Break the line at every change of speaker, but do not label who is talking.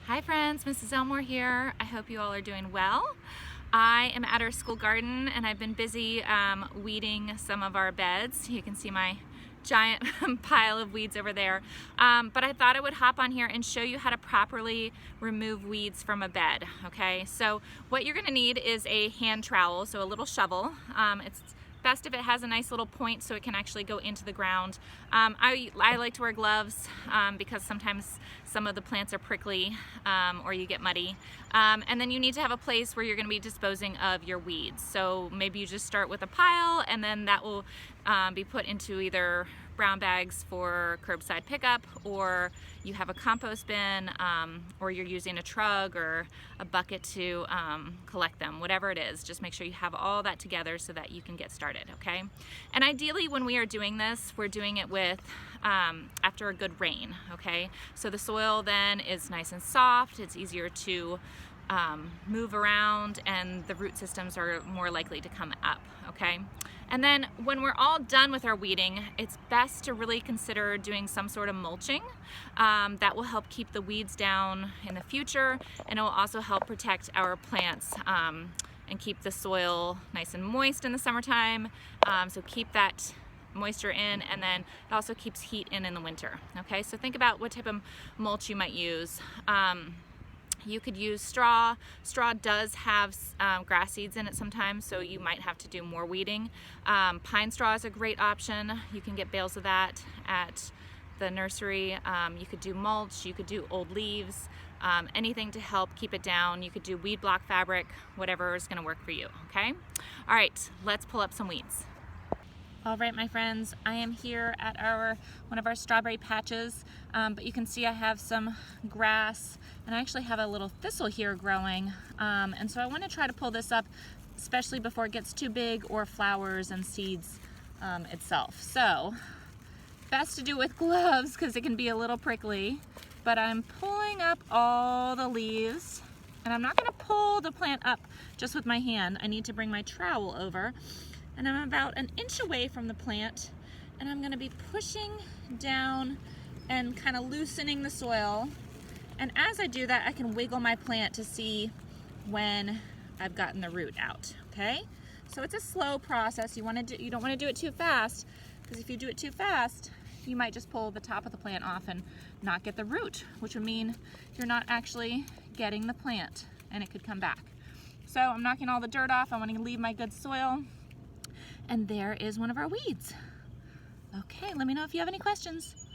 Hi friends, Mrs. Elmore here. I hope you all are doing well. I am at our school garden and I've been busy weeding some of our beds. You can see my giant pile of weeds over there. But I thought I would hop on here and show you how to properly remove weeds from a bed, okay? So what you're gonna need is a hand trowel, so a little shovel. It's best if it has a nice little point so it can actually go into the ground. I like to wear gloves because sometimes some of the plants are prickly or you get muddy. And then you need to have a place where you're going to be disposing of your weeds. So maybe you just start with a pile and then that will be put into either brown bags for curbside pickup, or you have a compost bin, or you're using a trug or a bucket to collect them, whatever it is. Just make sure you have all that together so that you can get started, okay? And ideally when we are doing this, we're doing it with after a good rain, okay? So the soil then is nice and soft, it's easier to move around, and the root systems are more likely to come up, okay? And then when we're all done with our weeding, it's best to really consider doing some sort of mulching. That will help keep the weeds down in the future, and it will also help protect our plants and keep the soil nice and moist in the summertime. So keep that moisture in, and then it also keeps heat in the winter, okay? So think about what type of mulch you might use. You could use straw. Straw does have grass seeds in it sometimes, so you might have to do more weeding. Pine straw is a great option. You can get bales of that at the nursery. You could do mulch, you could do old leaves, anything to help keep it down. You could do weed block fabric, whatever is gonna work for you, okay? All right, let's pull up some weeds. All right, my friends, I am here at one of our strawberry patches, but you can see I have some grass, and I actually have a little thistle here growing, and so I want to try to pull this up, especially before it gets too big or flowers and seeds itself. So, best to do with gloves because it can be a little prickly, but I'm pulling up all the leaves, and I'm not going to pull the plant up just with my hand. I need to bring my trowel over. And I'm about an inch away from the plant, and I'm gonna be pushing down and kind of loosening the soil. And as I do that, I can wiggle my plant to see when I've gotten the root out, okay? So it's a slow process. You don't wanna do it too fast, because if you do it too fast, you might just pull the top of the plant off and not get the root, which would mean you're not actually getting the plant, and it could come back. So I'm knocking all the dirt off. I wanna leave my good soil. And there is one of our weeds. Okay, let me know if you have any questions.